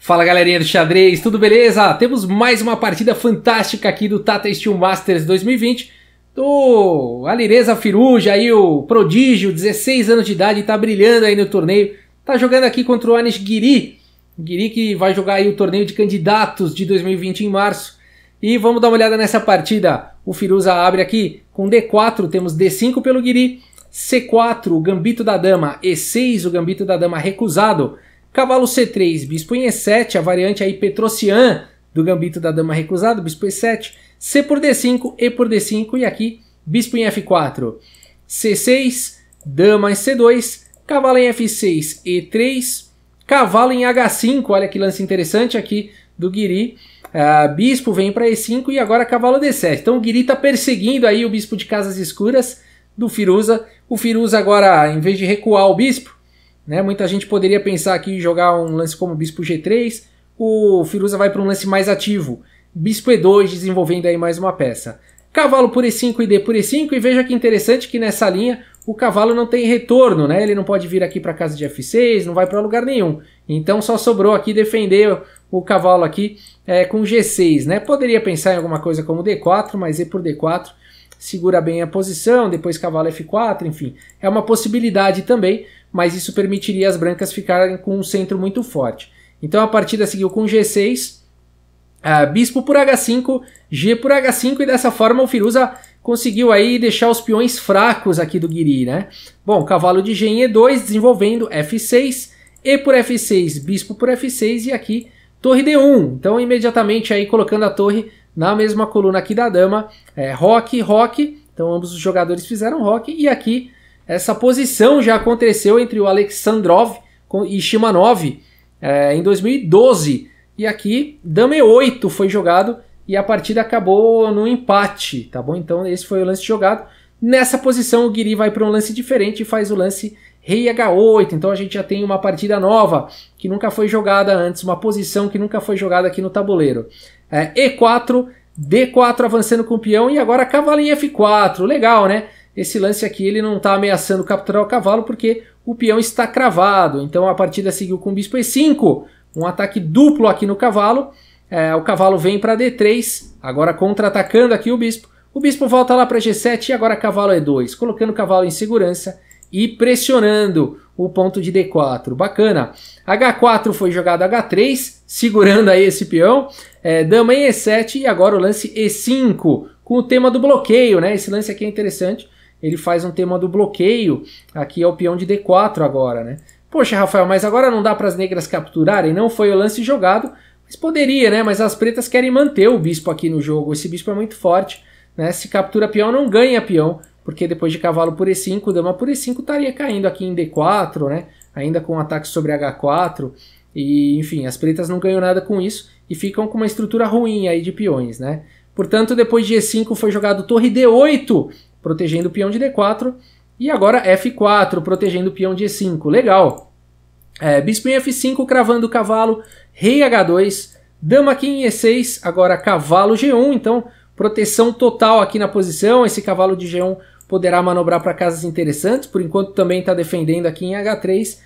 Fala galerinha do xadrez, tudo beleza? Temos mais uma partida fantástica aqui do Tata Steel Masters 2020 do Alireza Firouzja, aí o prodígio, 16 anos de idade, tá brilhando aí no torneio. Tá jogando aqui contra o Anish Giri, que vai jogar aí o torneio de candidatos de 2020 em março. E vamos dar uma olhada nessa partida. O Firouzja abre aqui com D4, temos D5 pelo Giri, C4, o gambito da dama, E6, o gambito da dama recusado, cavalo C3, bispo em E7, a variante aí Petrosian do gambito da dama recusado, bispo E7, C por D5, E por D5 e aqui bispo em F4, C6, dama em C2, cavalo em F6, E3, cavalo em H5, olha que lance interessante aqui do Giri, bispo vem para E5 e agora cavalo D7. Então o Giri está perseguindo aí o bispo de casas escuras do Firouzja. O Firouzja agora, em vez de recuar o bispo, né, muita gente poderia pensar aqui em jogar um lance como bispo G3, o Firouzja vai para um lance mais ativo, bispo E2, desenvolvendo aí mais uma peça. Cavalo por E5 e D por E5, e veja que interessante que nessa linha o cavalo não tem retorno, né? Ele não pode vir aqui para casa de F6, não vai para lugar nenhum. Então só sobrou aqui defender o cavalo aqui com G6, né? Poderia pensar em alguma coisa como D4, mas E por D4 segura bem a posição, depois cavalo F4, enfim. É uma possibilidade também, mas isso permitiria as brancas ficarem com um centro muito forte. Então a partida seguiu com G6, bispo por H5, G por H5, e dessa forma o Firouzja conseguiu aí deixar os peões fracos aqui do Giri, né? Bom, cavalo de G em E2, desenvolvendo F6, E por F6, bispo por F6 e aqui torre D1. Então imediatamente aí colocando a torre na mesma coluna aqui da dama, roque, roque, então ambos os jogadores fizeram roque, e aqui essa posição já aconteceu entre o Alexandrov e Shimanov em 2012, e aqui dama E8 foi jogado e a partida acabou no empate, tá bom? Então esse foi o lance jogado. Nessa posição o Giri vai para um lance diferente e faz o lance rei H8, então a gente já tem uma partida nova que nunca foi jogada antes, uma posição que nunca foi jogada aqui no tabuleiro. E4, D4 avançando com o peão e agora cavalo em F4, legal, né? Esse lance aqui ele não está ameaçando capturar o cavalo porque o peão está cravado, então a partida seguiu com o bispo E5, um ataque duplo aqui no cavalo, o cavalo vem para D3, agora contra-atacando aqui o bispo volta lá para G7 e agora cavalo E2, colocando o cavalo em segurança e pressionando o ponto de D4, bacana. H4 foi jogado H3, segurando aí esse peão, dama em E7 e agora o lance E5, com o tema do bloqueio, né? Esse lance aqui é interessante, ele faz um tema do bloqueio, aqui é o peão de D4 agora, né? Poxa, Rafael, mas agora não dá para as negras capturarem? Não foi o lance jogado, mas poderia, né? Mas as pretas querem manter o bispo aqui no jogo, esse bispo é muito forte, né? Se captura peão, não ganha peão, porque depois de cavalo por E5, dama por E5 estaria caindo aqui em D4, né? Ainda com ataque sobre H4, e enfim, as pretas não ganham nada com isso e ficam com uma estrutura ruim aí de peões, né? Portanto, depois de E5 foi jogado torre D8, protegendo o peão de D4, e agora F4, protegendo o peão de E5, legal. Bispo em F5, cravando o cavalo, rei H2, dama aqui em E6, agora cavalo G1, então proteção total aqui na posição, esse cavalo de G1 poderá manobrar para casas interessantes, por enquanto também está defendendo aqui em H3,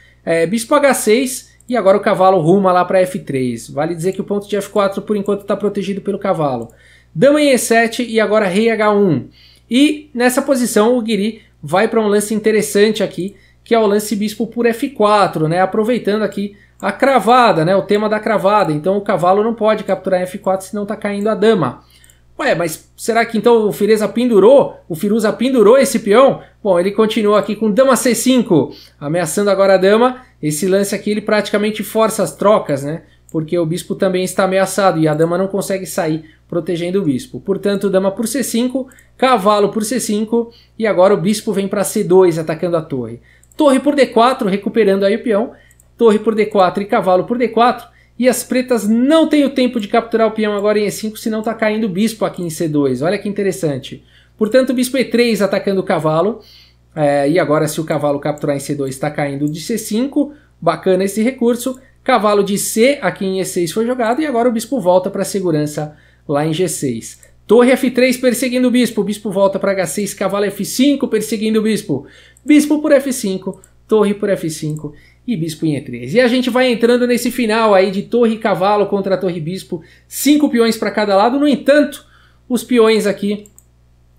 bispo H6 e agora o cavalo ruma lá para F3, vale dizer que o ponto de F4 por enquanto está protegido pelo cavalo. Dama em E7 e agora rei H1, e nessa posição o Giri vai para um lance interessante aqui, que é o lance bispo por F4, né? Aproveitando aqui a cravada, né? O tema da cravada, então o cavalo não pode capturar F4 senão está caindo a dama. Ué, mas será que então o Firouzja pendurou esse peão? Bom, ele continua aqui com dama C5, ameaçando agora a dama. Esse lance aqui ele praticamente força as trocas, né? Porque o bispo também está ameaçado e a dama não consegue sair protegendo o bispo. Portanto, dama por C5, cavalo por C5 e agora o bispo vem para C2 atacando a torre. Torre por D4, recuperando aí o peão. Torre por D4 e cavalo por D4. E as pretas não têm o tempo de capturar o peão agora em E5, senão está caindo o bispo aqui em C2. Olha que interessante. Portanto, o bispo E3 atacando o cavalo. E agora, se o cavalo capturar em C2, está caindo de C5. Bacana esse recurso. Cavalo de C aqui em E6 foi jogado. E agora o bispo volta para a segurança lá em G6. Torre F3 perseguindo o bispo volta para H6, cavalo F5 perseguindo o bispo. Bispo por F5, torre por F5. e bispo em E3. E a gente vai entrando nesse final aí de torre e cavalo contra torre e bispo, 5 peões para cada lado. No entanto, os peões aqui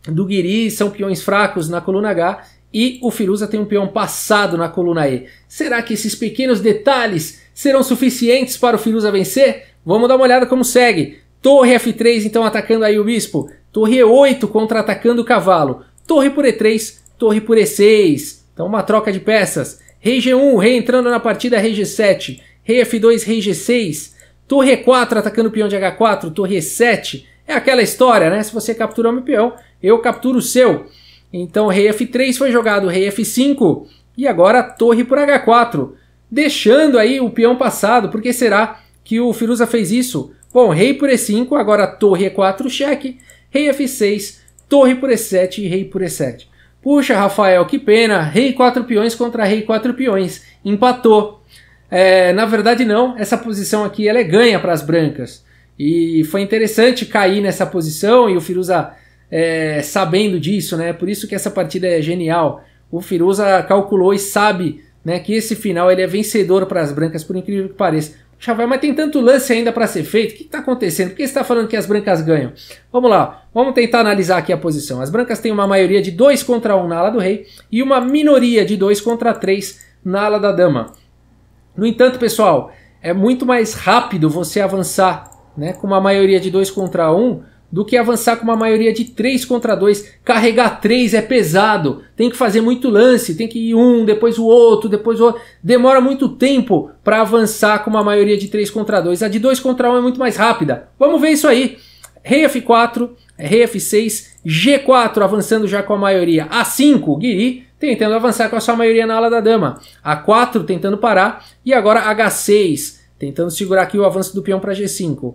do Guiri são peões fracos na coluna H e o Firuza tem um peão passado na coluna E. Será que esses pequenos detalhes serão suficientes para o Firuza vencer? Vamos dar uma olhada como segue. Torre F3 então atacando aí o bispo. Torre E8 contra-atacando o cavalo. Torre por E3, torre por E6. Então uma troca de peças. Rei G1, rei entrando na partida, rei G7. Rei F2, rei G6. Torre E4 atacando o peão de H4, torre E7. É aquela história, né? Se você capturar meu peão, eu capturo o seu. Então rei F3 foi jogado, rei F5 e agora torre por H4. Deixando aí o peão passado. Por que será que o Firuza fez isso? Bom, rei por E5, agora torre E4, cheque. Rei F6, torre por E7 e rei por E7. Puxa, Rafael, que pena. Rei 4 peões contra rei 4 peões. Empatou. Na verdade não, essa posição aqui ela é ganha para as brancas. E foi interessante cair nessa posição e o Firuza sabendo disso, né? Por isso que essa partida é genial. O Firuza calculou e sabe, né, que esse final ele é vencedor para as brancas, por incrível que pareça. Xavier, mas tem tanto lance ainda para ser feito. O que está acontecendo? Por que você está falando que as brancas ganham? Vamos lá, vamos tentar analisar aqui a posição. As brancas têm uma maioria de 2 contra 1 na ala do rei e uma minoria de 2 contra 3 na ala da dama. No entanto, pessoal, é muito mais rápido você avançar, né, com uma maioria de 2 contra 1 do que avançar com uma maioria de 3 contra 2. Carregar 3 é pesado, tem que fazer muito lance, tem que ir um, depois o outro, depois o outro. Demora muito tempo para avançar com uma maioria de 3 contra 2. A de 2 contra 1 é muito mais rápida. Vamos ver isso aí. Rei F4, rei F6, G4 avançando já com a maioria. A5, Guiri tentando avançar com a sua maioria na ala da dama. A4 tentando parar e agora H6 tentando segurar aqui o avanço do peão para G5.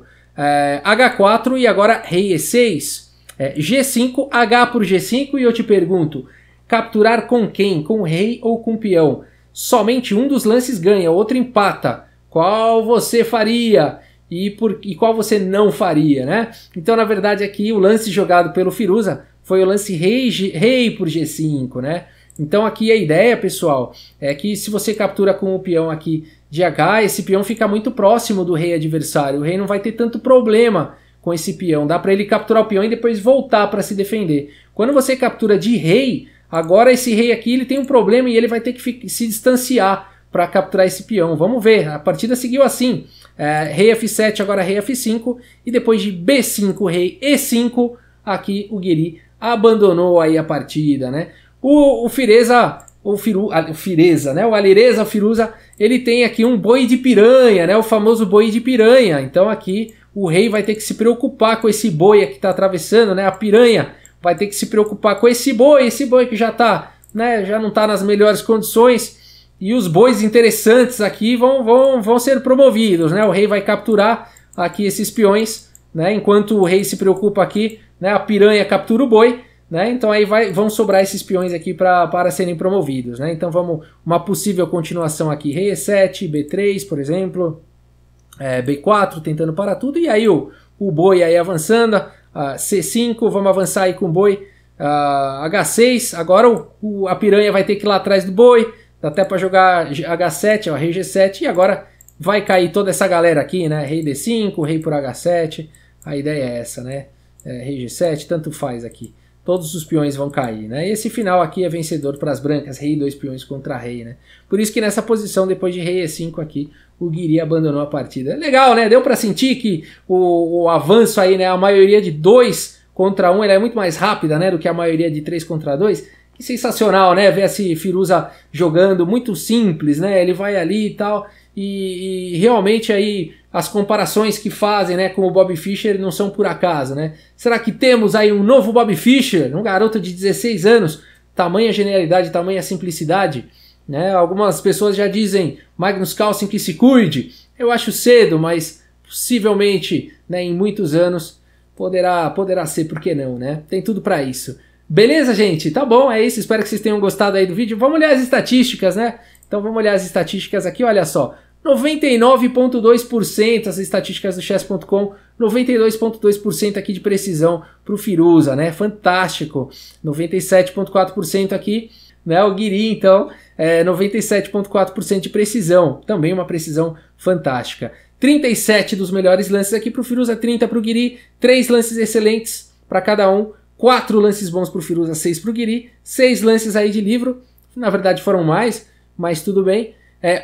H4 e agora rei E6. G5, H por G5 e eu te pergunto, capturar com quem? Com rei ou com peão? Somente um dos lances ganha, o outro empata. Qual você faria? E qual você não faria, né? Então, na verdade, aqui o lance jogado pelo Firuza foi o lance rei por G5, né? Então aqui a ideia, pessoal, é que se você captura com o peão aqui de H, esse peão fica muito próximo do rei adversário. O rei não vai ter tanto problema com esse peão. Dá para ele capturar o peão e depois voltar para se defender. Quando você captura de rei, agora esse rei aqui ele tem um problema e ele vai ter que se distanciar para capturar esse peão. Vamos ver, a partida seguiu assim. Rei F7, agora rei F5 e depois de B5, rei E5, aqui o Guiri abandonou aí a partida, né? O Fireza, né? O Alireza Firuza, ele tem aqui um boi de piranha, né? O famoso boi de piranha. Então aqui o rei vai ter que se preocupar com esse boi que está atravessando, né? A piranha vai ter que se preocupar com esse boi que já tá, né? Já não está nas melhores condições. E os bois interessantes aqui vão ser promovidos, né? O rei vai capturar aqui esses peões, né? Enquanto o rei se preocupa aqui, né? A piranha captura o boi. Né? Então aí vão sobrar esses peões aqui para serem promovidos, né? Então vamos, uma possível continuação aqui, rei E7, B3, por exemplo, B4 tentando parar tudo, e aí o boi aí avançando, C5, vamos avançar aí com o boi, H6, agora a piranha vai ter que ir lá atrás do boi, dá até para jogar H7, ó, rei G7, e agora vai cair toda essa galera aqui, né? Rei D5, rei por H7, a ideia é essa, né? Rei G7, tanto faz aqui. Todos os peões vão cair, né? E esse final aqui é vencedor para as brancas, rei e 2 peões contra rei, né? Por isso que nessa posição, depois de rei E5 aqui, o Guiri abandonou a partida. Legal, né? Deu para sentir que o avanço aí, né? A maioria de 2 contra 1, ela é muito mais rápida, né? Do que a maioria de 3 contra 2. Que sensacional, né? Ver esse Firuza jogando, muito simples, né? Ele vai ali e tal, e realmente aí as comparações que fazem, né, com o Bobby Fischer não são por acaso, né? Será que temos aí um novo Bobby Fischer, um garoto de 16 anos, tamanha genialidade, tamanha simplicidade, né? Algumas pessoas já dizem Magnus Carlsen que se cuide. Eu acho cedo, mas possivelmente, né, em muitos anos poderá ser, por que não, né? Tem tudo para isso. Beleza, gente? Tá bom, é isso. Espero que vocês tenham gostado aí do vídeo. Vamos olhar as estatísticas, né? Então vamos olhar as estatísticas aqui, olha só. 99,2% as estatísticas do chess.com, 92,2% aqui de precisão para o Firuza, né? Fantástico. 97,4% aqui né? O Guiri, então, 97,4% de precisão. Também uma precisão fantástica. 37 dos melhores lances aqui para o Firuza, 30 para o Guiri, 3 lances excelentes para cada um, 4 lances bons para o Firuza, 6 para o Guiri, 6 lances aí de livro, na verdade foram mais, mas tudo bem.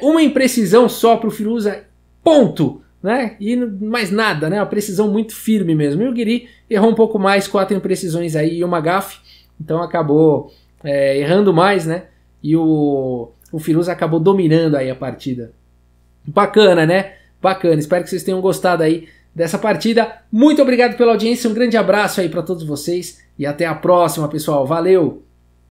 Uma imprecisão só para o Firuza, ponto, né? E mais nada, né? Uma precisão muito firme mesmo. E o Guiri errou um pouco mais, 4 imprecisões aí e uma gafe, então acabou errando mais, né? E o Firuza acabou dominando aí a partida. Bacana, né? Bacana, espero que vocês tenham gostado aí dessa partida. Muito obrigado pela audiência, um grande abraço aí para todos vocês e até a próxima, pessoal. Valeu!